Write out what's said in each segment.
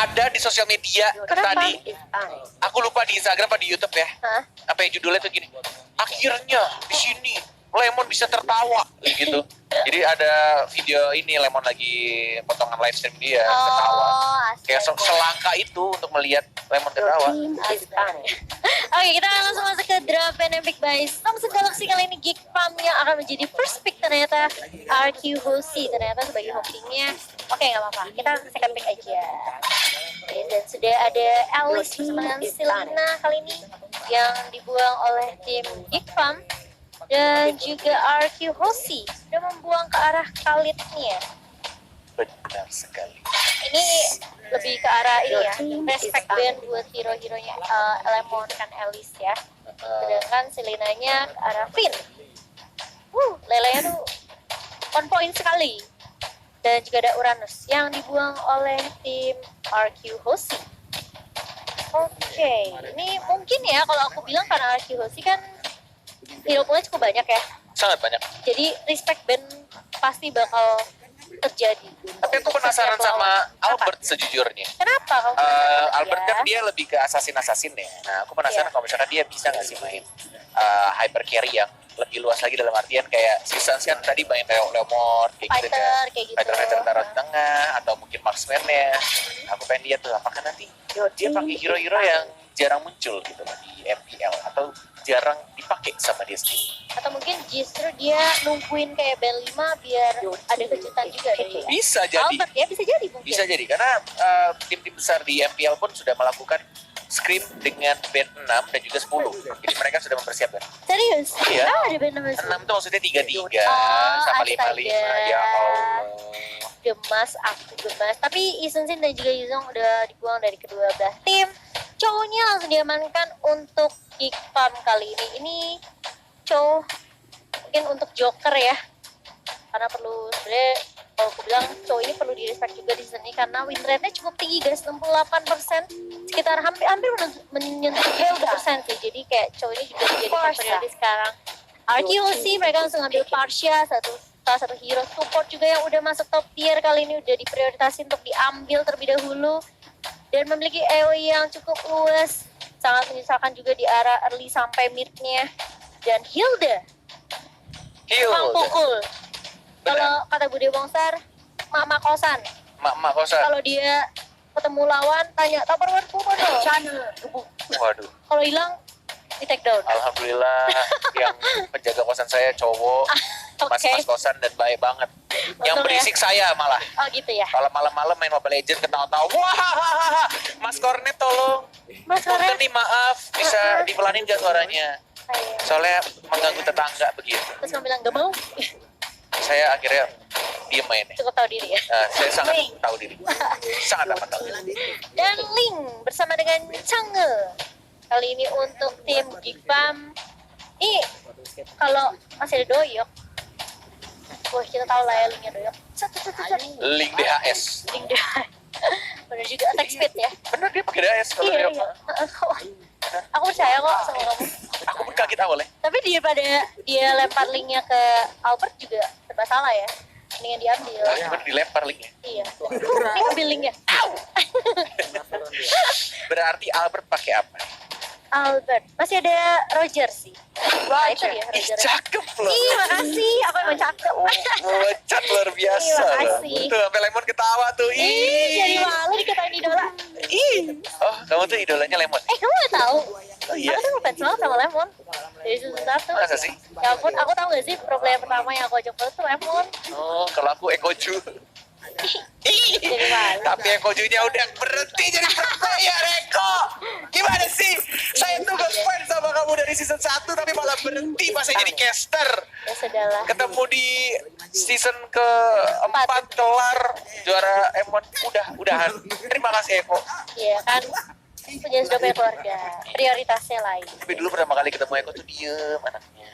ada di sosial media tadi. Aku lupa di Instagram apa di YouTube ya. Apa yang judulnya tuh gini. Akhirnya di sini Lemon bisa tertawa gitu. Jadi ada video ini Lemon lagi potongan live stream dia ketawa. Kayak selangka itu untuk melihat Lemon ketawa. Oke, kita langsung masuk ke draft and epic by Samsung Galaxy. Kali ini Geek Farm yang akan menjadi first pick ternyata RQ Hoshi ternyata sebagai hopingnya. Oke, nggak apa-apa, kita second pick aja. Oke, dan sudah ada Alice bersama dengan Selena kali ini yang dibuang oleh tim Geek Farm. Dan juga RQ Hoshi sudah membuang ke arah Khalidnya. Benar sekali. Ini lebih ke arah ini ya, respect band buat hero-heronya Lemon kan Alice ya. Sedangkan Selenanya ke arah Finn. Lelenya tuh on point sekali. Dan juga ada Uranus yang dibuang oleh tim RQ Hoshi. Oke, ini mungkin ya kalau aku bilang karena RQ Hoshi kan hero poolnya cukup banyak ya. Sangat banyak. Jadi respect band pasti bakal terjadi. Tapi aku penasaran sama Albert sejujurnya. Kenapa kamu Albert kan dia lebih ke assassin ya. Nah aku penasaran kalau misalkan dia bisa nggak sih main hyper carry yang lebih luas lagi dalam artian kayak Seasons kan tadi main Leomord kayak gitu kan. Fighter taruh di tengah atau mungkin marksman-nya. Aku pengen lihat tuh apakah nanti dia pakai hero-hero yang jarang muncul gitu di MPL atau jarang dipakai sama dia sendiri. Atau mungkin justru dia nungguin kayak band 5 biar ada kejutan juga dari Bisa jadi. Albert ya, bisa jadi mungkin. Bisa jadi karena tim-tim besar di MPL pun sudah melakukan scrim dengan band 6 dan juga 10. Jadi mereka sudah mempersiapkan. Serius? Iya. Ada band 6 itu maksudnya 3-3 sama 5-5. astaga. Ya Allah. Gemas, aku gemas. Tapi Isunsin dan juga Yuzong udah dibuang dari kedua belah tim. Cowoknya langsung diamankan untuk Geek Farm kali ini. Ini cowok mungkin untuk Joker ya. Karena perlu sebenarnya kalau aku bilang cowok ini perlu di respect juga di sini karena win rate-nya cukup tinggi guys, 68%, sekitar hampir menyentuh 30% sih. Jadi kayak cowok ini juga menjadi priority sekarang. RQC mereka langsung ngambil Parsha, salah satu hero support juga yang udah masuk top tier kali ini udah diprioritasin untuk diambil terlebih dahulu dan memiliki AoE yang cukup luas, sangat menyesalkan juga di arah early sampai mid-nya. Dan Hilda memang pukul. Kalau kata Bude Bongsar, mak kosan. Mak kosan. Kalau dia ketemu lawan, tanya tupperware pukul dong. Waduh. Kalau hilang, di take down. Alhamdulillah yang penjaga kosan saya cowok, mas kosan dan baik banget. Yang berisik saya malah. Oh gitu ya. Kalau malam-malam main Mobile Legends ketawa-tawa, wah, Mas Kornet tolong. Mas Kornet nih maaf, bisa dipelanin gak suaranya? Soalnya mengganggu tetangga begitu. Terus kamu bilang gak mau? Saya akhirnya diem mainnya. Cukup tahu diri ya. Saya sangat tahu diri. Sangat amat tahu diri. Dan Ling bersama dengan Chang'e. Kali ini untuk tim Geek Farm. Ini kalau masih ada Doyok. Wah, kita tahu lah ya Lingnya Doyok. Ling DHS. Ling DHS. Bener juga attack speed ya. Bener dia pakai DHS kalau iya. Aku percaya kok sama kamu. Aku pun kaget awalnya. Tapi daripada dia lempar linknya ke Albert juga serba salah ya. Mendingan diambil. Cuma dilempar linknya. Iya. Ini ambil linknya. Berarti Albert pakai apa? Albert. Masih ada Roger sih. Roger ya, Roger. Cakep loh. Ih, makasih. Aku emang cakep. Cat luar biasa. Ih, makasih. Tuh, sampai Lemon ketawa tuh. Ih, jadi malu dikatain idola. Oh, kamu tuh idolanya Lemon? Kamu gak tahu? Oh iya. Aku tuh ngefans banget sama Lemon. Dari season 1. Masa sih? Ya ampun, aku tahu gak sih pro player pertama yang aku ajak follow tuh Lemon. Oh, kalau aku Ekoju. Jadi malu. Tapi Ekojunya udah berhenti jadi pro player, Eko. Gimana sih? Saya tuh ngefans sama kamu dari season 1 tapi malah berhenti pas saya jadi caster. Ya sudahlah. Ketemu di season ke-4 kelar juara M1 udahan. Terima kasih Eko. Iya kan. Sudah punya keluarga. Prioritasnya lain. Tapi dulu pertama kali ketemu Eko tuh diem anaknya.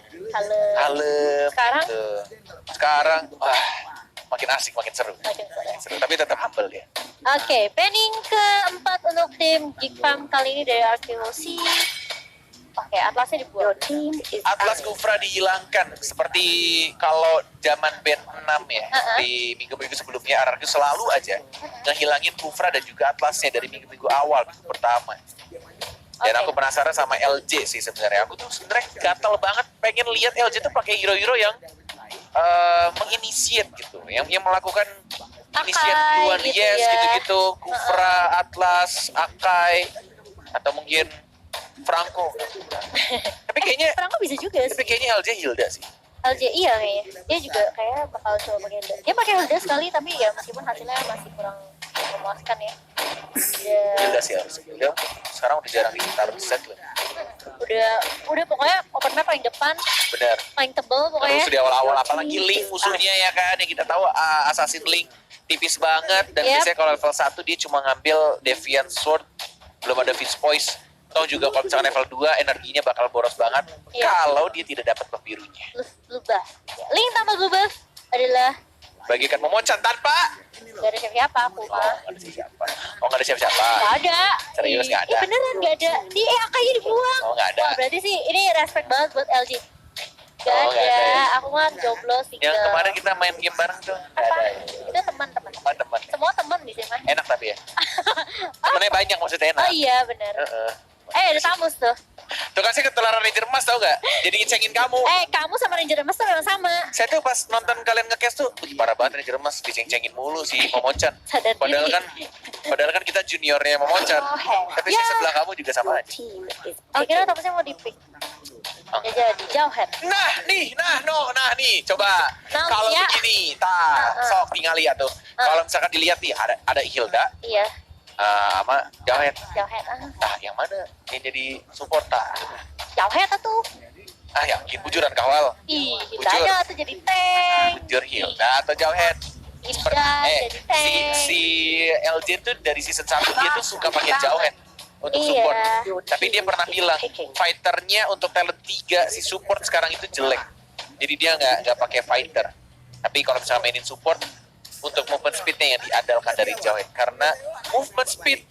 Kalem. Sekarang? Gitu. Sekarang makin asik, makin seru. Tapi tetap humble ya. Oke, panning keempat untuk tim Geek Farm kali ini dari RQC. pakai, Atlasnya dibuang. Atlas Kufra dihilangkan seperti kalau zaman band 6 ya. Di minggu-minggu sebelumnya RRQ selalu aja ngehilangin Kufra dan juga Atlasnya dari minggu-minggu awal minggu pertama. Dan aku penasaran sama LJ sih sebenarnya. Aku tuh sebenarnya gatel banget pengen lihat LJ tuh pakai hero-hero yang menginisiat gitu, yang melakukan inisiat duluan, gitu yes ya. gitu-gitu, Kufra, Atlas, Akai, atau mungkin Franco. Tapi kayaknya Franco bisa juga sih. Tapi kayaknya LJ Hilda sih. LJ iya kayaknya. Dia juga kayak bakal coba pakai Hilda. Dia pakai Hilda sekali tapi ya meskipun hasilnya masih kurang memuaskan ya. Hilda sih harus. Hilda sekarang udah jarang ditaruh di set loh. Udah pokoknya open map paling depan, Benar. paling tebel pokoknya. Terus di awal-awal apalagi Link musuhnya ya kan, yang kita tahu Assassin Link tipis banget dan biasanya kalau level 1 dia cuma ngambil Deviant Sword, belum ada Fist Poise. Atau juga kalau misalkan level 2 energinya bakal boros banget kalau dia tidak dapat buff birunya. Blue buff. Link tambah blue buff adalah Bagikan memoncat tanpa gak ada siapa-siapa aku mah. nggak ada siapa. Oh, nggak ada siapa-siapa. Gak ada. Serius nggak ada? Beneran gak ada. Di AK-nya dibuang. Oh, nggak ada. Wah, berarti sih ini respect banget buat LG. Gak Oh, nggak ada. ada ya? Aku mah jomblo sih. Yang kemarin kita main game bareng tuh. Nggak apa? ada ya? Itu teman-teman. Oh, teman. Semua teman di sini mah. Enak tapi ya. Temennya banyak maksudnya enak. Oh iya bener. Ada tamus tuh. Tuh kan saya ketularan Ranger Emas tau gak? Jadi ngecengin kamu. Kamu sama Ranger Emas tuh memang sama. Saya tuh pas nonton kalian nge-cast tuh, parah banget Ranger Emas, diceng-cengin mulu si Momochan. Sadar Padahal diri. kan kita juniornya Momochan. Tapi si Ya. sebelah kamu juga sama aja. Kira tamusnya mau di-pick. Oh. Ya jadi Jauhead. Nah nih, coba. Nah, Kalau ya. begini, sok tinggal lihat tuh. Kalau misalkan dilihat nih, ada Hilda, Iya, sama Jawet. Jauhead. Yang mana yang jadi support Jauhead tuh. Yakin bujuran kawal. Ih, Bujur. Hilda tuh jadi tank. Bujur Hilda atau Jawet? Hilda jadi tank. si LJ tuh dari season 1 dia tuh suka pakai Jawet untuk Iya. support. Tapi dia pernah bilang fighternya untuk talent 3 si support sekarang itu jelek. Jadi dia nggak pakai fighter. Tapi kalau misalnya mainin support, untuk movement speednya yang diandalkan dari Jawet, karena movement speed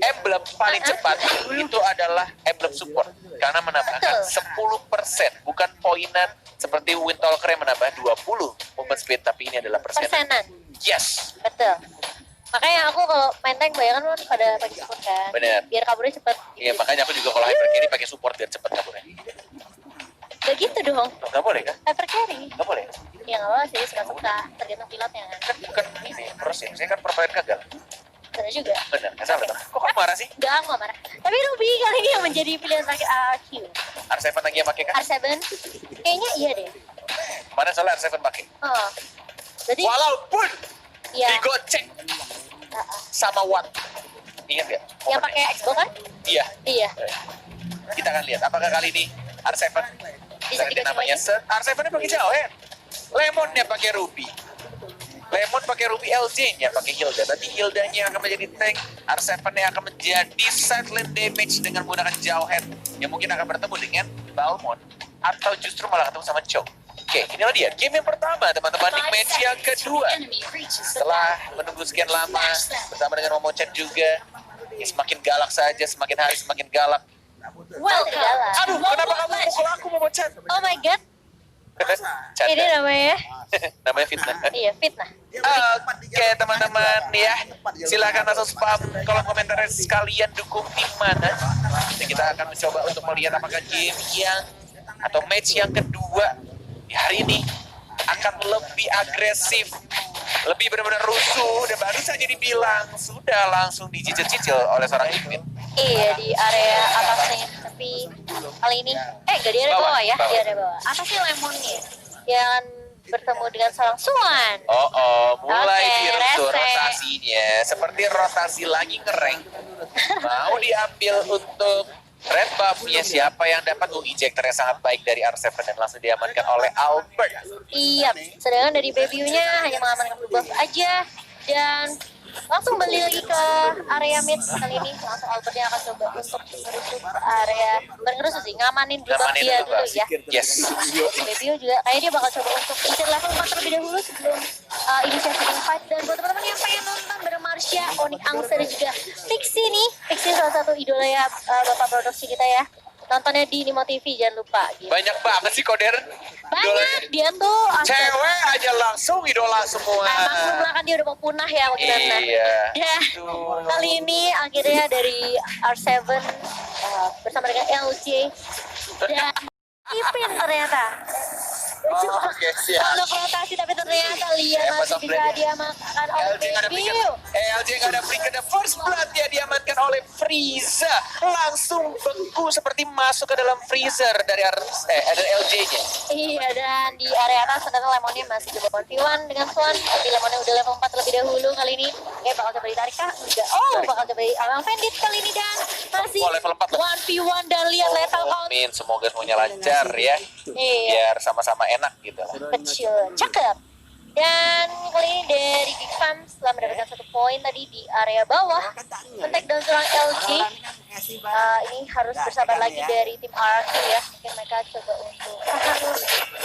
emblem paling cepat itu adalah emblem support karena menambahkan 10%, bukan poinan seperti Windtalker yang menambah 20 movement speed, tapi ini adalah persenan. Yes, Betul. Makanya aku kalau main tank bayangan kan pada pakai support kan. Bener. Biar kaburnya cepet. iya makanya aku juga kalau hyper carry pakai support biar cepet kaburnya. Gak gitu dong. Nggak boleh kan? Hyper carry. Nggak boleh. Ya nggak apa sih, suka-suka. Tergantung pilotnya kan. Kan bukan ini proses, saya kan permain gagal. Bener juga. Bener, nggak salah dong. Kok kamu marah sih? Gak, aku gak marah. Tapi Ruby kali ini yang menjadi pilihan terakhir RQ. R7 lagi yang pakai kan? R7 kayaknya iya deh. Mana soalnya R7 pakai? Oh. Jadi Walaupun ya. digocek sama Watt. Ingat ya? Yang pakai Xbox kan? Iya. Iya. Kita akan lihat apakah kali ini R7 Bisa ganti digocek namanya lagi? set. R7-nya pakai Jawet. Lemonnya pakai Ruby. Lemon pakai Ruby, LJ-nya pakai Hilda. Tapi Hildanya akan menjadi tank, R7-nya akan menjadi silent damage dengan menggunakan Jawhead yang mungkin akan bertemu dengan Balmond atau justru malah ketemu sama Cho. Oke, inilah dia game yang pertama teman-teman di match yang kedua. Setelah menunggu sekian lama bersama dengan Momochan juga, ya semakin galak saja, semakin hari semakin galak. Welcome. Aduh, kenapa kamu mukul aku Momochan? Oh my god. Canda. Ini namanya Namanya fitnah. iya fitnah. Oke teman-teman ya, silakan langsung spam kolom komentar sekalian dukung tim mana. Dan kita akan mencoba untuk melihat apakah game yang atau match yang kedua di hari ini akan lebih agresif, lebih benar-benar rusuh, dan baru saja dibilang sudah langsung dicicil-cicil oleh seorang Ipin. Iya di area atasnya. Tapi kali ini gak di area bawah ya, di area bawah. Atasnya Lemonnya yang bertemu dengan seorang Swan. Mulai Oke, diruntuh rese. rotasinya, seperti rotasi lagi ngereng. Mau diambil untuk red buff-nya, siapa yang dapat ejector yang sangat baik dari R7 dan langsung diamankan oleh Albert. Iya, sedangkan dari Baby-nya hanya mengamankan blue buff aja dan langsung balik lagi ke area mid kali ini. Langsung Albertnya akan coba untuk merusuh ke area, bukan ngerusuh sih, ngamanin blue buff dia dulu ya. Yes. Baby juga kayak dia bakal coba untuk incer level 4 terlebih dahulu sebelum inisiasi fight. Dan buat teman-teman yang pengen nonton bareng Marsha, Onyx Angsa dan juga Pixie nih, Pixie salah satu idola ya bapak produksi kita ya. nontonnya di Nimo TV jangan lupa gitu. Banyak banget sih Koder. Banyak dia tuh Cewek aja langsung idola semua. maklum lah kan dia udah mau punah ya gimana. Iya. Ya, kali ini akhirnya dari R7 bersama dengan LJ dan Ipin ternyata. Oke, siap. Kalau protasi tapi ternyata Lia masih bisa diamankan oleh LJ nggak ada Baby. flicker. LJ nggak ada flicker. The first blood dia diamankan oleh Frieza. Langsung beku seperti masuk ke dalam freezer dari LJ-nya. Iya, dan di area atas ternyata Lemonnya masih coba 1v1 dengan Swan. Tapi Lemonnya udah level 4 lebih dahulu kali ini. Bakal coba ditarik kah? Enggak. Bakal coba Alang Bandit kali ini dan masih level 4 loh. 1v1 dan lihat lethal count. Amin, semoga semuanya lancar ya. Iya. Biar sama-sama enak gitu lah. Kecil, cakep. Dan kali ini dari Big Fam setelah mendapatkan 1 poin tadi di area bawah, kontak dan serang LG. Ini harus bersabar lagi dari tim RQ ya. Mungkin mereka coba untuk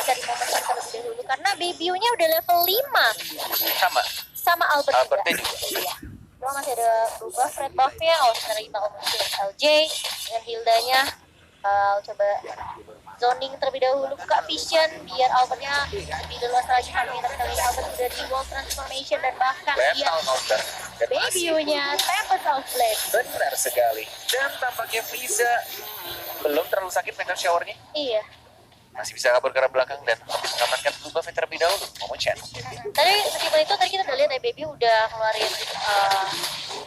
cari momen terlebih dahulu karena Baby-nya udah level 5 sama Albert juga. Iya. Cuma masih ada berubah red buff-nya. Sebenarnya bakal muncul LJ dengan Hildanya. Coba zoning terlebih dahulu, buka vision biar Albertnya lebih luas lagi kami. Tapi kali ini Albert sudah di wall transformation dan bahkan dia Baby-nya Tempest of Blade. Benar sekali. Dan tampaknya Frieza belum terlalu sakit metal showernya. Iya. Masih bisa kabur ke arah belakang dan habis mengamankan blue buff terlebih dahulu. Momo-chan. Tadi meskipun itu tadi kita udah lihat ya Baby udah ngeluarin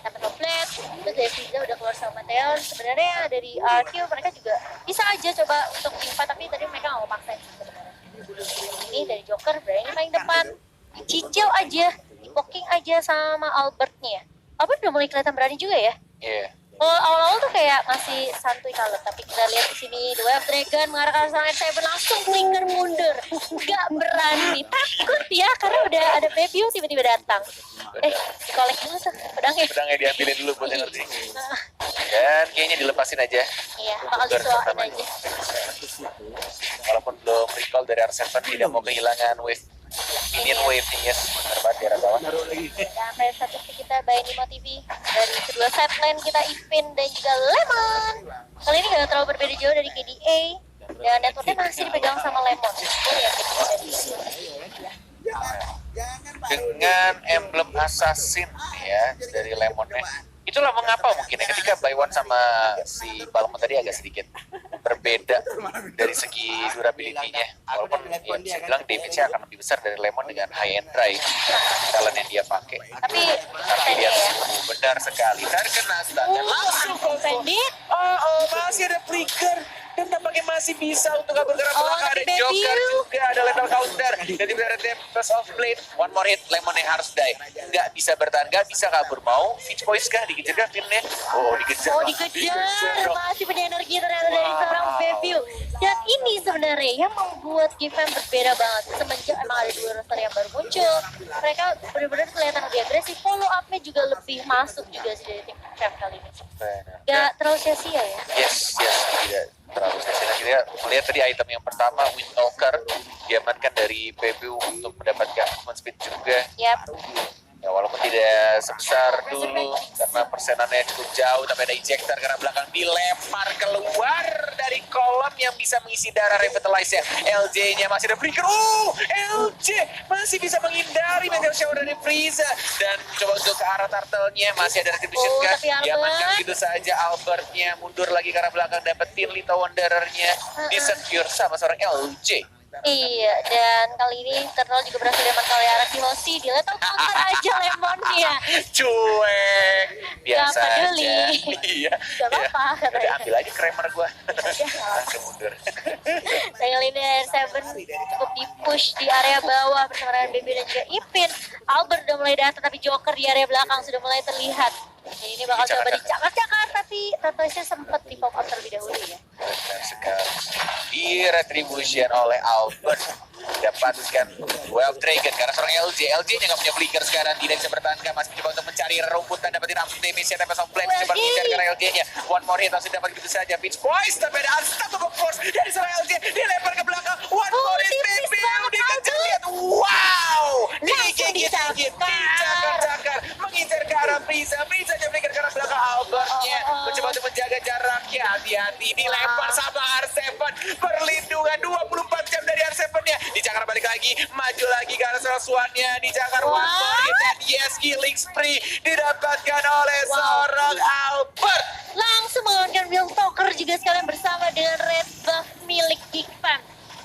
Tempest of Blade, terus dari Frieza udah keluar sama Theon. Sebenarnya dari RQ mereka juga bisa aja coba untuk timpa, tapi tadi mereka nggak mau paksain sebenarnya. Ini dari Joker berani paling depan, dicicil aja, di-poking aja sama Albertnya. Albert udah mulai kelihatan berani juga ya. Iya. Kalau awal-awal tuh kayak masih santuy kalem, tapi kita lihat di sini The Wave Dragon mengarahkan serangan R7 langsung flicker mundur, nggak berani, takut ya karena udah ada Baby tiba-tiba datang. Dikolek dulu tuh pedangnya. Pedangnya diambilin dulu buat energi. Dan kayaknya dilepasin aja. Iya, bakal disuapin aja. Walaupun belum recall dari R7 tidak mau kehilangan wave. Minion wave-nya benar banget di arah bawah. Sampai statistik kita by Nimo TV dari kedua set lane kita Ipin dan juga Lemon. Kali ini gak terlalu berbeda jauh dari KDA dan networknya masih dipegang sama Lemon. Dengan emblem assassin ya dari Lemonnya. Itulah mengapa mungkin ya ketika by one sama si Balmon tadi agak sedikit berbeda dari segi durability-nya. Walaupun ya, bisa bilang damage-nya akan lebih besar dari Lemon dengan high and dry talent yang dia pakai. Tapi dia benar sekali terkena stun dan langsung Bandit. Masih ada flicker dan tampaknya masih bisa untuk kabur ke arah belakang. Ada Baby. Joker juga, ada lethal counter dan tiba ada Tempest of Blade. One more hit, Lemon yang harus die. Nggak bisa bertahan, nggak bisa kabur. Mau Fitch Boys kah? Dikejar kah Finnya? Dikejar. Dikejar. Masih punya energi ternyata dari seorang Baby. Dan ini sebenarnya yang membuat GFM berbeda banget. Semenjak emang ada dua roster yang baru muncul, mereka benar-benar kelihatan lebih agresif. Follow up-nya juga lebih masuk juga sih dari tim GFM kali ini. Gak terlalu sia-sia ya? Yes, tidak terlalu sia-sia. Kita melihat tadi item yang pertama, Windtalker, diamankan dari PBU untuk mendapatkan movement speed juga. Yap. Ya walaupun tidak sebesar dulu karena persenannya cukup jauh, tapi ada ejector karena belakang dilempar keluar dari kolom yang bisa mengisi darah revitalize ya. LJ-nya masih ada flicker. LJ masih bisa menghindari meteor shower dari Frieza dan coba untuk ke arah turtle-nya masih ada retribution kan. Diamankan gitu saja. Albertnya mundur lagi ke arah belakang, dapetin Little Wanderer-nya di-secure sama seorang LJ. Iya, dan kali ini Turtle juga berhasil diamankan oleh Araki Hoshi. Dia lihat counter aja Lemonnya. Cuek. Biasa Gak peduli. aja. Iya. Gak apa-apa katanya. Udah ambil aja kramer gue. Langsung mundur. Dan kali ini R7 cukup di-push di area bawah bersama dengan Baby dan juga Ipin. Albert udah mulai datang, tapi Joker di area belakang sudah mulai terlihat. Jadi ini bakal coba dicakar-cakar, tapi Turtle-nya sempat di-pop out terlebih dahulu ya. Benar sekali. Di retribution oleh Albert dapatkan Wave Dragon karena seorang LJ-nya nggak punya flicker sekarang, tidak bisa bertahankan, masih coba untuk mencari rumputan, dapetin langsung damage-nya, Tempest of Blade coba mengincar karena LJ-nya. One more hit langsung dapat begitu saja. Pitch Boys tapi ada unstoppable force dari seorang LJ, dilempar ke belakang. One more hit, baby, dikejar, lihat, wow, digigit, dicakar-cakar, mengincar ke arah Frieza, Frieza flicker ke arah belakang. Albertnya mencoba untuk menjaga jaraknya, hati-hati dilempar sama Swan-nya dicakar one more hit, dan yes, killing spree didapatkan oleh seorang Albert. Langsung mengamankan Will Talker juga sekalian bersama dengan red buff milik Geek Fam.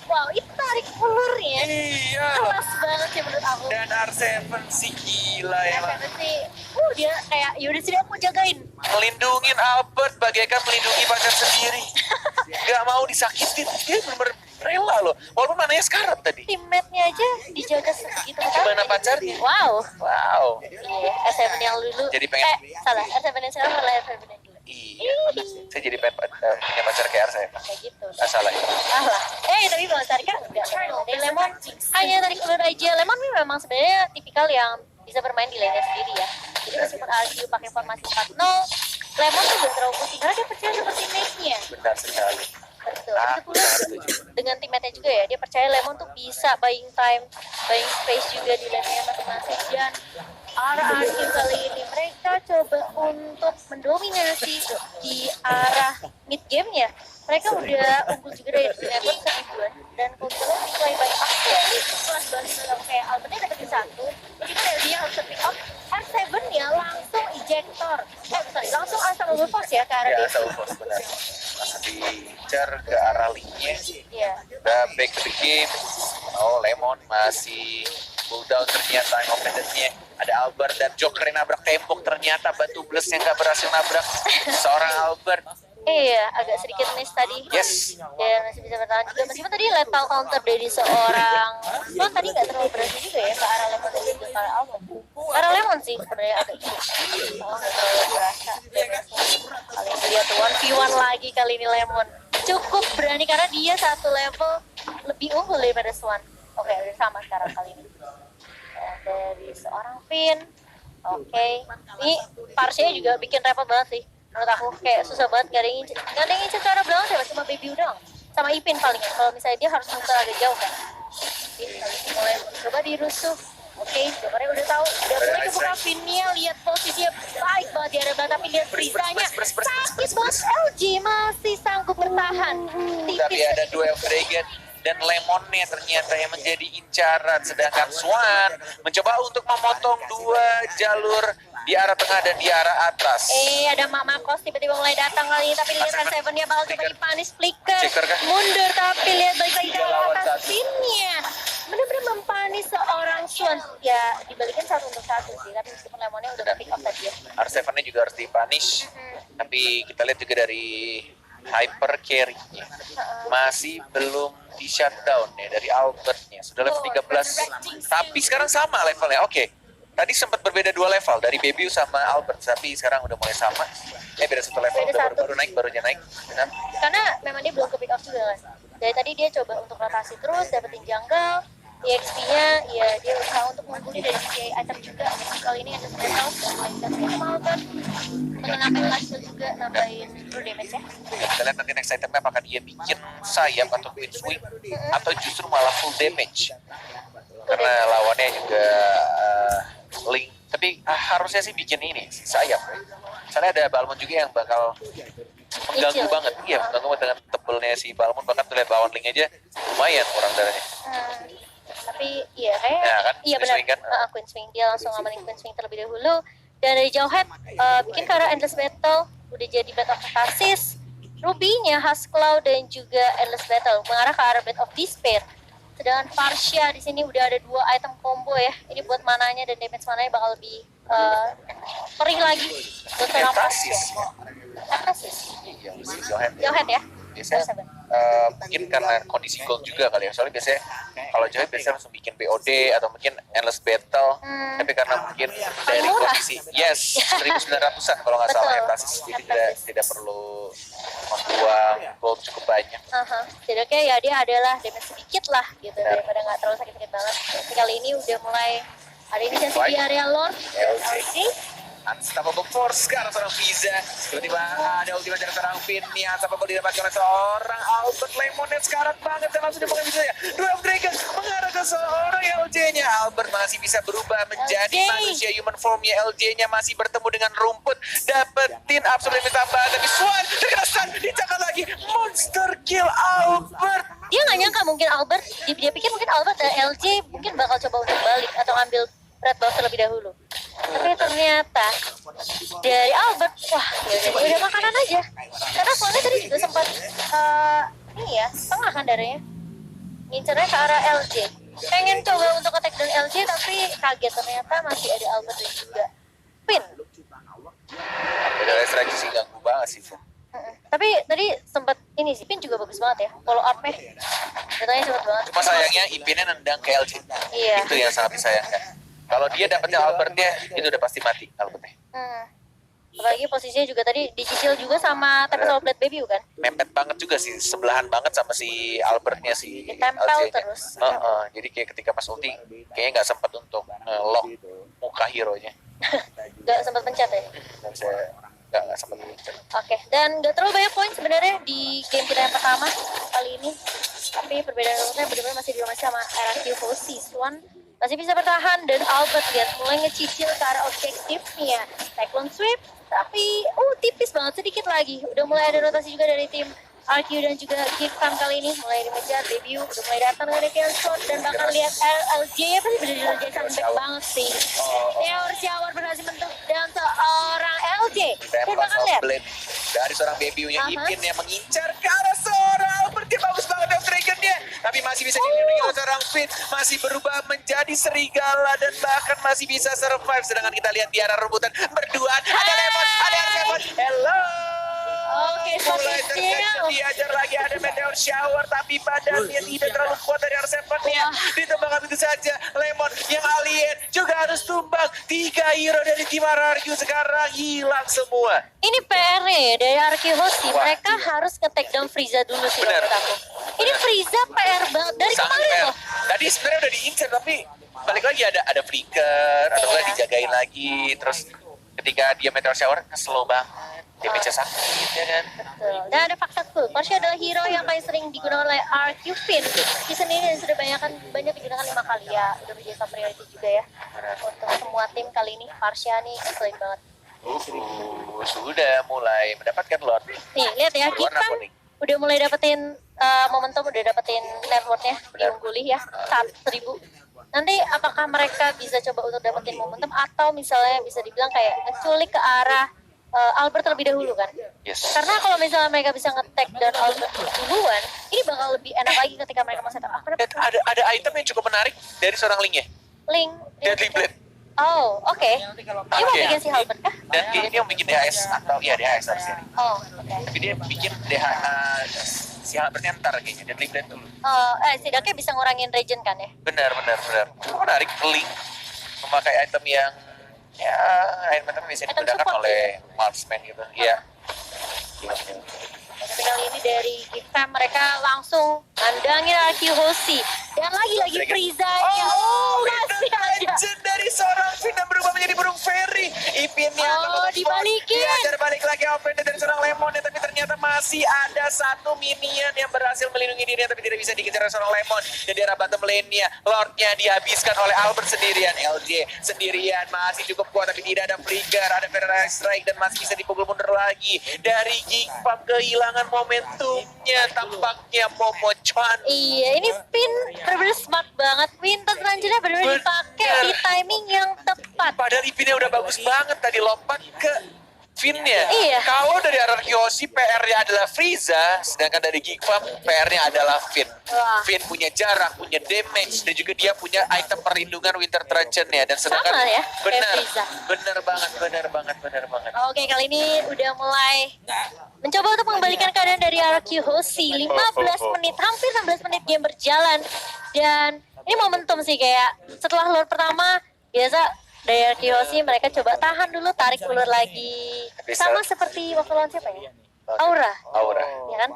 Wow, itu tarik ulurnya. Iya. Kelas banget sih menurut aku. Dan R7 sih gila ya. R7 sih, dia kayak yaudah sih aku jagain. Melindungin Albert bagaikan melindungi pacar sendiri. Gak mau disakitin, dia bener-bener rela loh. Walaupun mananya sekarat tadi. Teammate-nya aja dijaga segitu. Gimana pacarnya? Wow. Wow. Iya, R7 yang dulu. Jadi pengen. Salah, R7 yang sekarang malah R7 yang dulu. Iya, saya jadi pengen punya pacar kayak R7. Kayak gitu. Salah ya. Salah. Tapi kalau Tarika enggak. Dari Lemon hanya tarik ulur aja. Lemon memang sebenarnya tipikal yang bisa bermain di lane sendiri ya. Jadi meskipun RQ pakai formasi 4-0, Lemon tuh gak terlalu pusing karena dia percaya sama teammate-nya. Benar sekali. Betul. Itu pula dengan teammate-nya juga ya. Dia percaya Lemon tuh bisa buying time, buying space juga di lane-nya masing-masing. Dan RRQ kali ini mereka coba untuk mendominasi di arah mid game-nya. Mereka udah unggul juga dari level seribuan dan kebetulan mulai banyak aktif kelas balik dalam kayak Albertnya dapetin satu, jadi dia harus pick up R7 nya langsung ejector, langsung asal force ya ke arah Ya, base. asal force benar. Langsung diincar ke arah link-nya. Iya. Udah back to the game. Oh, Lemon masih cooldown ternyata yang offendernya. Ada Albert dan Joker yang nabrak tembok, ternyata batu bless yang gak berhasil nabrak seorang Albert. Iya, agak sedikit miss tadi. Yes. Dan masih bisa bertahan juga meskipun tadi lethal counter dari seorang tadi nggak terlalu berhasil juga ya ke arah Lemon dan juga ke arah Almond. Ke arah Lemon sih sebenarnya agak gitu. Nggak terlalu berasa. Kali ini lihat 1v1 lagi kali ini Lemon. Cukup berani karena dia satu level lebih unggul daripada Swan. Oke, udah sama sekarang kali ini. Dan dari seorang Finn. Oke, ini Parsia juga bikin repot banget sih. Menurut aku kayak susah banget, gak ada yang incer ke arah belakang sih, cuma Baby Udang sama Ipin paling ya. Kalau misalnya dia harus muter agak jauh kan. Jadi mulai coba dirusuh. Oke, Jokernya udah tahu, udah mulai kebuka Finnya, lihat posisinya baik banget di arah belakang, tapi lihat Prisanya sakit banget. LG masih sanggup bertahan. Tapi ada duel Dragon dan Lemonnya ternyata yang menjadi incaran, sedangkan Swan mencoba untuk memotong dua jalur di arah tengah dan di arah atas. Ada Mama Kos tiba-tiba mulai datang kali ini, tapi lihat R7-nya bakal coba dipanis flicker. Mundur, tapi lihat balik lagi ke atas Finnya. Bener-bener mempanis seorang Swan. Ya, dibalikin satu untuk satu sih, tapi meskipun Lemonnya udah pick up tadi ya. R7-nya juga harus dipunish. Tapi kita lihat juga dari hyper carry-nya masih belum di shutdown ya dari Albert-nya. Sudah level 13, tapi sekarang sama levelnya. Oke. Tadi sempat berbeda 2 level dari Baby sama Albert, tapi sekarang udah mulai sama. Beda 1 level, udah baru naik, barunya naik. Benar. Karena memang dia belum ke pick up juga kan. Dari tadi dia coba untuk rotasi terus, dapetin jungle, EXP-nya ya dia usaha untuk mengungguli dari sisi item juga. Kali ini ada special, dan sama Albert. Untuk nambahin last juga, nambahin true damage ya. Kita lihat nanti next itemnya apakah dia bikin sayap atau twin swing, atau justru malah full damage. Karena lawannya juga link, tapi harusnya sih bikin ini sayap. Soalnya ada Balmond juga yang bakal mengganggu banget. Iya, mengganggu dengan tebelnya si Balmond, bahkan tuh lihat lawan link aja lumayan kurang darahnya. Tapi iya kayak ya, kan? Iya benar. Kan? Queen Swing, dia langsung ngamanin Queen Swing terlebih dahulu. Dan dari jauh head bikin ke arah Endless Battle, udah jadi Blade of Catharsis. Ruby-nya Cloud dan juga Endless Battle mengarah ke arah Blade of Despair. Sedangkan Parsia di sini udah ada 2 item combo ya. Ini buat mananya dan damage mananya bakal lebih perih lagi buat seorang Parsia. Iya, jauh head ya. Biasanya mungkin karena kondisi gold juga kali ya. Soalnya biasanya kalau jauh biasanya langsung bikin BOD atau mungkin Endless Battle. Tapi karena mungkin dari kondisi 1900-an kalau nggak salah Entasis, jadi tidak perlu membuang gold cukup banyak. Jadi kayak ya dia adalah damage sedikit lah gitu daripada nggak terlalu sakit-sakit banget. Tapi kali ini udah mulai ada inisiasi di area Lord. LG Unstoppable Force sekarang seorang Fiza. Tiba-tiba ada ultimate dari seorang Finn. Nih Unstoppable didapatkan oleh seorang Albert. Lemon yang sekarat banget dan langsung dipakai Fiza ya. Duel Dragon mengarah ke seorang LJ-nya. Albert masih bisa berubah menjadi manusia human form-nya. LJ-nya masih bertemu dengan rumput. Dapetin absolute tambahan. Tapi Swan terkena stun. Dicakar lagi. Monster kill Albert. Dia nggak nyangka mungkin Albert, dia pikir mungkin Albert dan LJ mungkin bakal coba untuk balik atau ngambil red buff terlebih dahulu. Tapi ternyata dari Albert, wah ya udah makanan aja. Karena soalnya tadi juga sempat ini ya, tengah kan darahnya. Ngincernya ke arah LJ. Pengen coba untuk attack dan LJ tapi kaget ternyata masih ada Albert dan juga Finn. Dari strategi sih ganggu banget sih. Tapi tadi sempat ini sih, Pin juga bagus banget ya, follow up-nya. Datanya cepet banget. Cuma sayangnya Ipinnya nendang ke LJ. Iya. Itu yang sangat disayangkan. Kalau dia dapetnya Albertnya, itu udah pasti mati Albertnya. Apalagi posisinya juga tadi dicicil juga sama Tempest of Blood Baby kan? Mepet banget juga sih, sebelahan banget sama si Albertnya si Ditempel LJ-nya. terus. Jadi kayak ketika pas ulti, kayaknya nggak sempat untuk lock muka hero-nya. Gak sempat pencet ya? Nggak sempat pencet. Oke, dan gak terlalu banyak poin sebenarnya di game kita yang pertama kali ini. Tapi perbedaan rutenya benar-benar masih didominasi sama RRQ Host Season. Masih bisa bertahan dan Albert lihat mulai ngecicil ke arah objektifnya. Cyclone Sweep, tapi tipis banget, sedikit lagi. Udah mulai ada rotasi juga dari tim RQ dan juga Gifam kali ini mulai dimenjar debut, udah mulai datang dari Chaos Shot dan bahkan lihat LJ ya pasti benar-benar LJ comeback banget sih. Meteor Shower berhasil mentok dan seorang LJ dan bahkan lihat dari seorang Baby-nya Ipin yang mengincar ke arah seorang Albert. Dia bagus banget Death Dragon-nya, tapi masih bisa dilindungi oleh seorang Finn, masih berubah menjadi serigala dan bahkan masih bisa survive. Sedangkan kita lihat di arah rebutan berduaan, ada Lemon, ada Lemon. Hello. Oke, mulai terkejar, diajar lagi ada Meteor Shower, tapi badannya tidak terlalu kuat dari R7-nya. Ditembak begitu saja, Lemon yang alien juga harus tumbang. 3 hero dari tim RRQ sekarang hilang semua. Ini PR ya dari RRQ Host sih, mereka harus nge-take down Frieza dulu sih menurut aku. Ini Frieza PR banget dari kemarin loh. Tadi sebenarnya udah diincar tapi balik lagi ada flicker, ada dijagain lagi, terus ketika dia Meteor Shower slow banget. Damage-nya sakit ya kan. Betul. Dan ada fakta cool. Marsha adalah hero yang paling sering digunakan oleh RQ Finn. Season ini dan sudah banyak digunakan 5 kali ya. Udah menjadi top priority juga ya. Untuk semua tim kali ini Marsha nih ngeselin banget. Sudah mulai mendapatkan Lord. Nih lihat ya, Gifam udah mulai dapetin momentum, udah dapetin networknya diungguli ya 1.000. Nanti apakah mereka bisa coba untuk dapetin momentum atau misalnya bisa dibilang kayak ngeculik ke arah Albert terlebih dahulu kan? Yes. Karena kalau misalnya mereka bisa nge-tag dan Albert duluan, ini bakal lebih enak lagi ketika mereka mau setup. Ada item yang cukup menarik dari seorang Link-nya. Link. Deadly Blade. Oh, oke. Dia mau bikin si Albert kah? Dan dia mau bikin DHS atau iya DHS harusnya. Oh, oke. Tapi dia bikin si Albertnya ntar kayaknya, Deadly Blade dulu. Setidaknya bisa ngurangin regen kan ya? Benar. Cukup menarik, Link memakai item yang ya item bisa digunakan oleh marksman gitu. Iya. Tapi kali ini dari Gifam mereka langsung mandangin RQ Hoshi. Dan lagi-lagi Frieza-nya. Masih ada. Legend dari seorang Finn berubah menjadi burung fairy. Ipinnya dibalikin. Diajar balik lagi offense dari seorang Lemon. Tapi ternyata masih ada satu minion yang berhasil melindungi dirinya tapi tidak bisa dikejar oleh seorang Lemon. Dan di arah bottom lane-nya Lord-nya dihabiskan oleh Albert sendirian. LJ sendirian masih cukup kuat tapi tidak ada flicker, ada Ferrari Strike dan masih bisa dipukul mundur lagi. Dari Gifam kehilangan momentumnya tampaknya Momo-chan. Iya, ini Finn benar-benar smart banget. Winter Ranger-nya benar-benar dipakai di timing yang tepat. Padahal Ipinnya udah bagus banget tadi lompat ke Finn-nya. Iya. Kalau dari RRQ Hoshi PR-nya adalah Frieza, sedangkan dari Gifam PR-nya adalah Finn. Wah. Finn punya jarak, punya damage, dan juga dia punya item perlindungan Winter Truncheon-nya. Dan sedangkan sama ya, benar, kayak Frieza. benar banget. Oke, kali ini udah mulai mencoba untuk mengembalikan keadaan dari RRQ Hoshi. 15 menit, hampir 16 menit game berjalan. Dan ini momentum sih kayak setelah Lord pertama, biasa dari RRQ Hoshi mereka coba tahan dulu, tarik ulur lagi. Sama seperti waktu lawan siapa ya? Aura. Ya kan?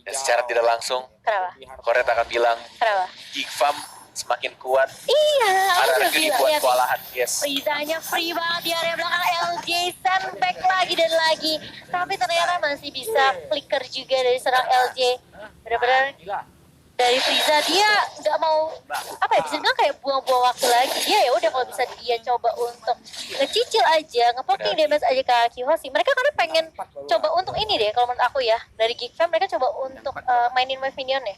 Dan secara tidak langsung, Kenapa? Koret akan bilang, Kenapa? Gifam semakin kuat, Iya, aku udah RRQ bilang dibuat ya. kewalahan. Yes. Frieza-nya free banget di area belakang LJ, sandbag lagi dan lagi. Tapi ternyata masih bisa flicker juga dari serang LJ. Benar-benar dari Frieza dia nggak mau apa ya, bisa bilang kayak buang-buang waktu lagi. Dia ya udah kalau bisa dia coba untuk ngecicil aja, ngepoking damage aja ke Kiyoshi. Mereka karena pengen coba untuk ini deh kalau menurut aku ya, dari Geek Fam mereka coba untuk mainin wave minion ya.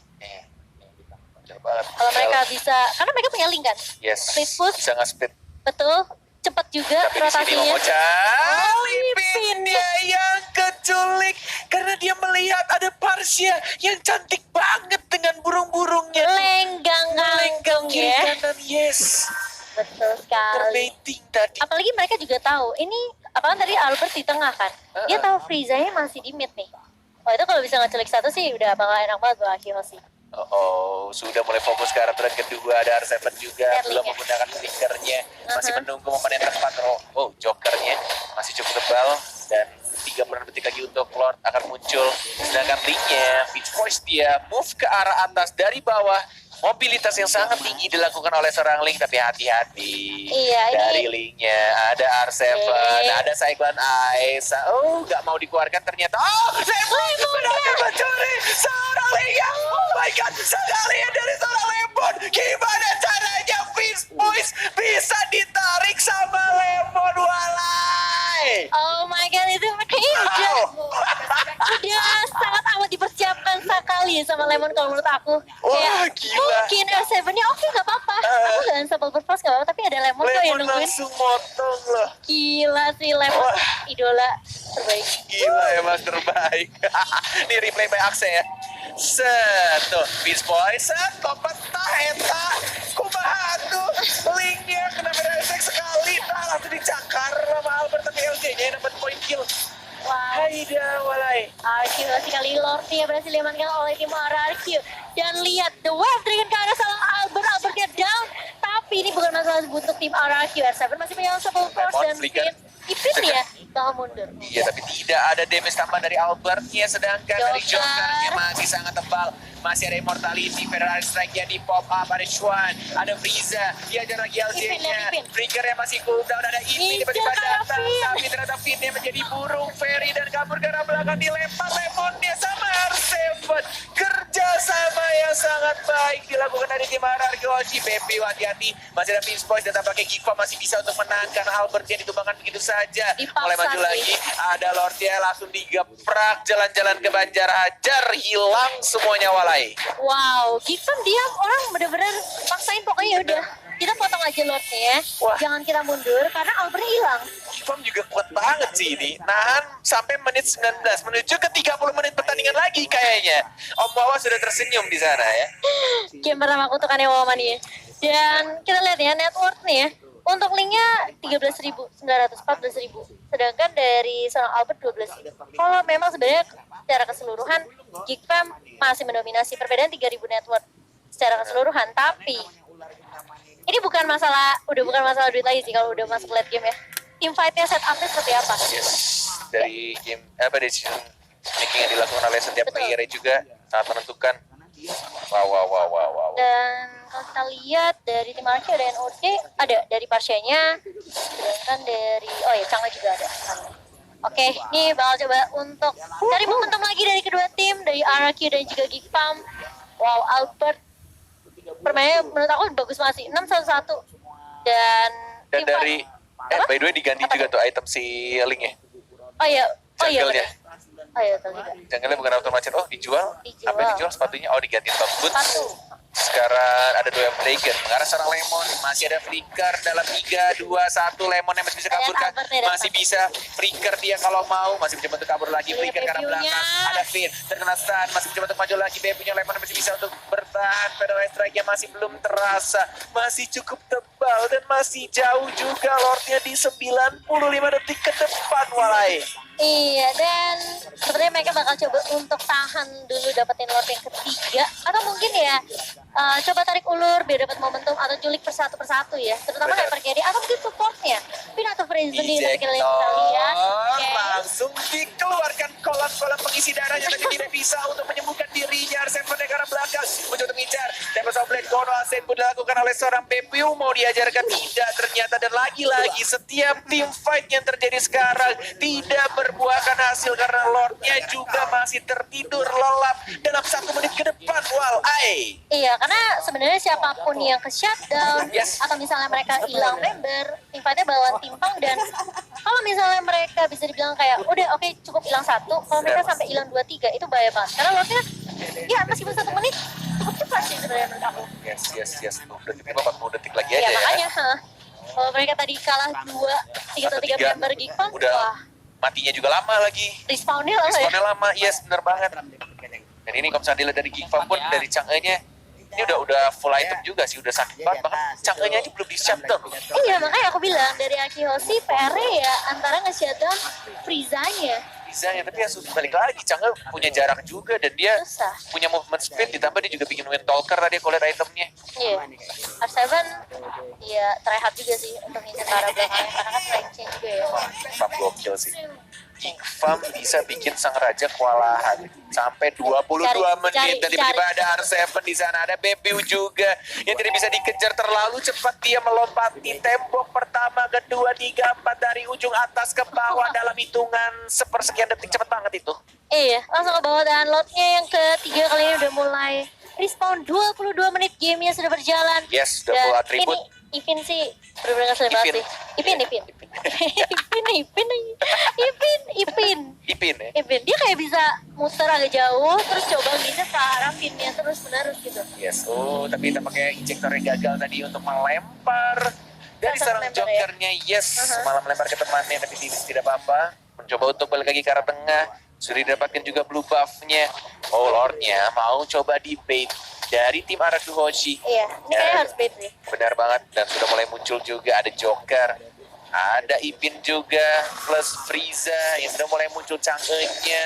Kalau mereka bisa, karena mereka punya link kan. Yes. Speed push. Bisa nge-speed. Betul. Cepat juga Tapi di sini rotasinya. Momochan Lipin dia yang keculik karena dia melihat ada Parsia yang cantik banget dengan burung-burungnya. Lenggang Melenggang kiri ya. kanan, yes. Betul sekali. Terbaiting tadi. Apalagi mereka juga tahu ini, apalagi tadi Albert di tengah kan. Dia tahu Frieza-nya masih di mid nih. Oh itu kalau bisa ngeculik satu sih udah bakal enak banget buat Kiyoshi. Sudah mulai fokus ke arah track kedua. Ada R7 juga belum menggunakan flickernya, masih menunggu momen yang tepat. Jokernya masih cukup tebal dan 30 detik lagi untuk Lord akan muncul. Sedangkan Link-nya, Beach Voice dia move ke arah atas dari bawah. Mobilitas yang sangat tinggi dilakukan oleh seorang Link, tapi hati-hati. Iya, Dari Link-nya ada R7, ada Cyclone Ice. Nggak mau dikeluarkan ternyata. Lemon berhasil mencuri seorang Link. Oh my god, sekalian dari seorang Lemon. Gimana caranya Beach Voice bisa ditarik sama Lemon, walai? Oh my god, itu kayaknya udah sangat amat dipersiapkan sekali sama Lemon kalau menurut aku. Wah, gila. Mungkin R7-nya oke nggak apa-apa. Aku nggak sampai berpas nggak apa-apa, tapi ada Lemon kok yang Lemon nungguin. langsung motong loh. Gila sih Lemon, idola terbaik. Gila emang terbaik. Ini replay by Akse ya. Tuh, Beast Boy, topat taheta, kumaha tuh, Link-nya kena beresek sekali, langsung dicakar sama Albert, tapi LJ-nya dapat point kill. Wow. Haida walai. RQ sekali Lordnya berhasil diamankan oleh tim RRQ. Dan lihat the wave dengan ke arah seorang Albertnya down. Tapi ini bukan masalah untuk tim RRQ. R7 masih punya 10 force dan Ipin ya bakal mundur. Iya, tapi tidak ada damage tambah dari Albertnya, sedangkan dari Jokernya masih sangat tebal. Masih ada Immortality, Ferrari Strike-nya di pop up, ada Chuan, ada Frieza, dia ada lagi LJ-nya, Flickernya masih cooldown, ada Ipin tiba-tiba datang, tapi ternyata Finnya menjadi burung Ferry dan kabur ke arah belakang, dilempar Lemonnya sama R7. Kerja sama yang sangat baik dilakukan dari tim RRQ. Pepe hati-hati, masih ada Beast Boys dan tampaknya Giva masih bisa untuk menangkan Albert yang ditumbangkan begitu saja. Mulai maju lagi, ada Lordnya langsung digeprak, jalan-jalan ke Banjar Hajar, hilang semuanya walai. Wow, Giva diam, orang bener-bener paksain pokoknya udah. Kita potong aja Lordnya ya, jangan kita mundur karena Albertnya hilang. Givam juga kuat banget sih ini, nahan sampai menit 19, menuju ke 30 menit pertandingan lagi kayaknya. Om Wawa sudah tersenyum di sana ya. Game pertama kutukannya Wawa nih. Dan kita lihat ya, net worth nih ya. Untuk Linknya 13.000, 914.000. Sedangkan dari seorang Albert 12.000. Kalau memang sebenarnya secara keseluruhan, Geek Fam masih mendominasi perbedaan 3.000 net worth secara keseluruhan. Tapi ini bukan masalah duit lagi sih kalau udah masuk late game ya. Team fight-nya setupnya seperti apa? Yes, dari game decision making yang dilakukan oleh setiap player juga sangat menentukan. Wow. Dan kalau kita lihat dari tim RRQ ada NOC, ada dari Parsianya, sedangkan dari Chang'e juga ada. Oke, ini bakal coba untuk cari momentum lagi dari kedua tim, dari RRQ dan juga Geek Fam. Wow, Albert permainnya menurut aku bagus banget sih, 6-1-1. Dan dari by the way diganti juga tuh item si Link-nya. Oh iya. Jungle-nya. Oh iya, betul juga. Jungle-nya bukan auto macet. Dijual. Apa yang dijual sepatunya? Diganti top boots. Sepatu. Sekarang ada dua Dragon mengarah seorang Lemon, masih ada Flicker dalam 3, 2, 1. Lemon yang masih bisa kabur kan? Masih bisa Flicker dia kalau mau, masih mencoba untuk kabur lagi. Flicker karena belakang, ada Finn terkena stun, masih mencoba untuk maju lagi. Babynya Lemon masih bisa untuk bertahan. Pedal strike-nya masih belum terasa, masih cukup tebal dan masih jauh juga. Lordnya di 95 detik ke depan walai. Iya, dan sebenarnya mereka bakal coba untuk tahan dulu dapetin Lord yang ketiga, atau mungkin ya coba tarik ulur biar dapat momentum atau culik persatu ya, terutama hyper carry atau mungkin supportnya. Pin atau Frenzy nih, tapi kita lihat langsung dikeluarkan kolam-kolam pengisi mengisi darahnya tapi tidak bisa untuk menyembuhkan dirinya. R7 dari arah belakang mencoba mengincar. Tempest of Blade Kono Asen pun dilakukan oleh seorang PPU. Mau diajarkan tidak ternyata. Dan lagi-lagi setiap team fight yang terjadi sekarang tidak berbuahkan hasil karena Lordnya juga masih tertidur lelap dalam 1 menit ke depan. Wow, Iya, karena sebenarnya siapapun yang ke shutdown Yes. atau misalnya mereka hilang member, tim fightnya bakalan timpang. Dan kalau misalnya mereka bisa dibilang kayak udah oke, cukup hilang 1, kalau mereka sampai hilang 2, 3 itu bahaya banget. Karena Lordnya ya meskipun 1 menit cukup cepat sih sebenarnya menurut aku. Yes. 20 detik, 40 detik lagi Iya aja ya. makanya, kalau mereka tadi kalah 3 member Geekfam, udah wah matinya juga lama lagi. respawnnya lah ya. Responnya lama, yes bener banget. Dan ini kalau misalnya dilihat dari Geekfam pun dari Chang'e-nya ini udah full item juga sih, udah sakit banget. Bahkan Chang'e-nya aja belum di shutdown loh. Iya makanya aku bilang dari Akihoshi PR-nya ya antara nge-shutdown Frieza-nya. Bisa ya, tapi ya balik lagi Chang'e punya jarak juga dan dia Susah. punya movement speed, ditambah dia juga bikin wind talker tadi aku lihat itemnya. Iya. R7 ya try hard juga sih untuk ngincer ke arah belakangnya karena kan range-nya juga ya. Geekfam gokil sih. Geekfam bisa bikin sang raja kewalahan sampai 22 menit dan tiba-tiba ada R7 di sana, ada BPU juga yang tidak bisa dikejar terlalu cepat. Dia melompati tembok pertama, kedua, 3, 4 dari ujung atas ke bawah dalam hitungan sepersekian detik, cepet banget itu. Iya, langsung ke bawah dan load-nya yang ketiga kali ini udah mulai respawn. 22 menit gamenya sudah berjalan. Yes, udah full atribut. Ini Ipin sih bener-bener ngeselin banget sih. Ipin. Ipin ya. Ipin, dia kayak bisa muter agak jauh, terus coba ngincer ke arah pinnya terus-menerus gitu. Yes, tapi tampaknya injektornya gagal tadi untuk melempar dari Satu seorang member jokernya. Yes, malah melempar ke temannya tapi tidak apa-apa. Mencoba untuk balik lagi ke arah tengah. Sudah didapatkan juga blue buff-nya. Oh, Lordnya mau coba di bait dari tim Arakuhoshi. Iya, ini kayaknya harus bait sih. Benar banget, dan sudah mulai muncul juga ada Joker, ada Ipin juga, plus Frieza yang sudah mulai muncul Chang'e-nya,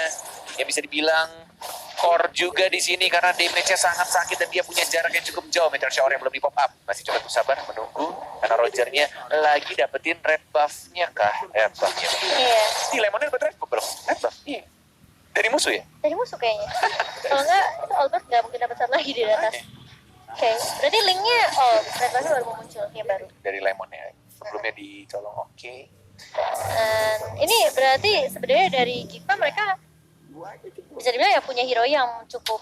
yang bisa dibilang core juga di sini karena damage-nya sangat sakit dan dia punya jarak yang cukup jauh. Meteor Shower yang belum di pop up, masih coba tuh sabar menunggu karena Roger-nya lagi dapetin red buff-nya kah? Red buff-nya. Iya, Si Lemonnya dapet red buff belum? Red buff? Iya. Dari musuh ya? dari musuh kayaknya. Kalau enggak, itu Albert nggak mungkin dapat satu lagi di atas. Oke, berarti linknya, red buff baru mau muncul, yang baru. Dari Lemonnya. Sebelumnya dicolong, oke. Dan ini berarti sebenarnya dari Geekfam mereka bisa dibilang ya punya hero yang cukup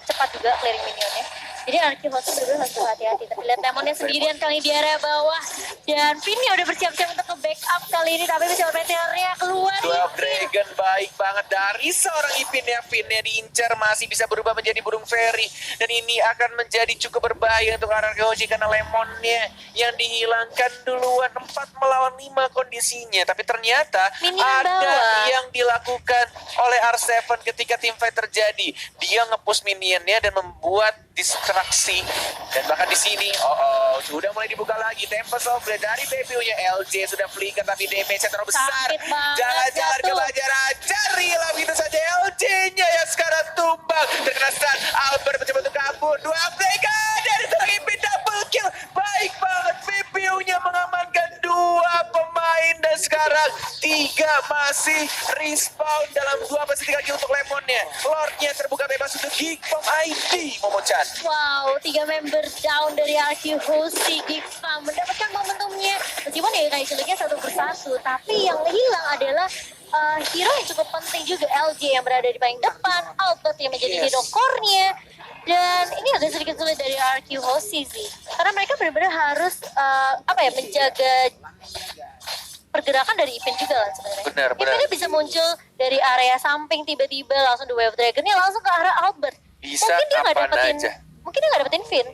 cepat juga clearing minionnya. Jadi Arkihoshi benar-benar harus hati-hati. Tapi lihat Lemonnya sendirian kali di area bawah. Dan Finnya udah bersiap-siap untuk ke-backup kali ini. Tapi bisa meteornya keluar. 12 Dragon baik banget dari seorang Ipin ya. Finnya diincar masih bisa berubah menjadi burung fairy. Dan ini akan menjadi cukup berbahaya untuk Arkihoshi karena Lemonnya yang dihilangkan duluan. 4 melawan 5 kondisinya. Tapi ternyata Minion ada bawah. yang dilakukan oleh R7 ketika team fight terjadi. Dia nge-push minionnya dan membuat distraksi. Dan bahkan di sini, sudah mulai dibuka lagi. Tempest of Blade dari BPU-nya LJ sudah flicker tapi damage-nya terlalu besar. Sakit banget, Jalan-jalan ke jatuh. Bajar lah begitu saja LJ-nya yang sekarang tumbang. Terkena stun, Albert mencoba untuk kabur. 2 Blade dari seorang Ipin double kill. Baik banget, BPU-nya mengamankan 2 pemain dan sekarang 3 masih respawn dalam 2 pasti 3 kill untuk Lemonnya. Lordnya terbuka bebas untuk Geekfam ID Momo-chan. Wow, 3 member down dari Arkihoshi. Geekfam mendapatkan momentumnya. Meskipun ya kayak jeleknya satu persatu. Tapi yang hilang adalah hero yang cukup penting juga. LJ yang berada di paling depan. Albert yang menjadi hero core-nya. Dan ini agak sedikit sulit dari Arkihoshi sih. Karena mereka benar-benar harus menjaga pergerakan dari Ipin juga kan sebenarnya. Benar. Ipinnya bisa muncul dari area samping tiba-tiba langsung di Wave Dragon-nya langsung ke arah Albert. Bisa Mungkin dia nggak kapan dapetin, aja. mungkin dia nggak dapetin Finn,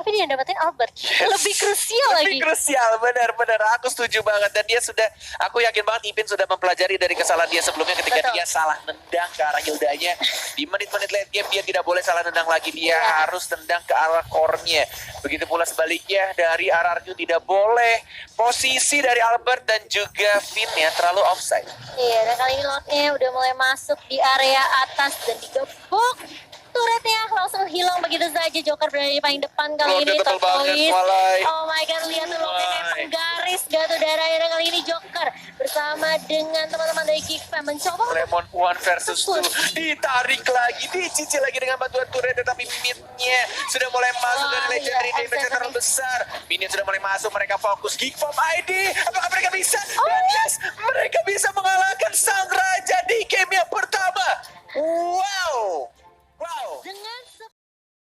tapi dia dapetin Albert. Yes. Lebih krusial lagi. Lebih krusial, benar-benar. Aku setuju banget. Dan dia sudah, aku yakin banget Ipin sudah mempelajari dari kesalahan dia sebelumnya ketika Betul. dia salah nendang ke arah Hildanya. Di menit-menit late game dia tidak boleh salah nendang lagi. Dia harus tendang ke arah core-nya. Begitu pula sebaliknya dari RRQ tidak boleh. Posisi dari Albert dan juga Finn ya terlalu offside. Iya, dan kali ini lotnya udah mulai masuk di area atas dan digebuk. Turretnya langsung hilang begitu saja. Joker berada di paling depan kali ini. Tebel banget, Turquoise. walai. Oh my god, lihat tuh lotnya kayak Walai. penggaris gak tuh saudara yang kali ini Joker bersama dengan teman-teman dari Geek Fam mencoba Lemon One versus Two, ditarik lagi, dicicil lagi dengan bantuan turret, tetapi mid-nya sudah mulai masuk dari legendary damage terlalu besar. Minion sudah mulai masuk, mereka fokus Geek Fam ID, apakah mereka bisa? Dan yes,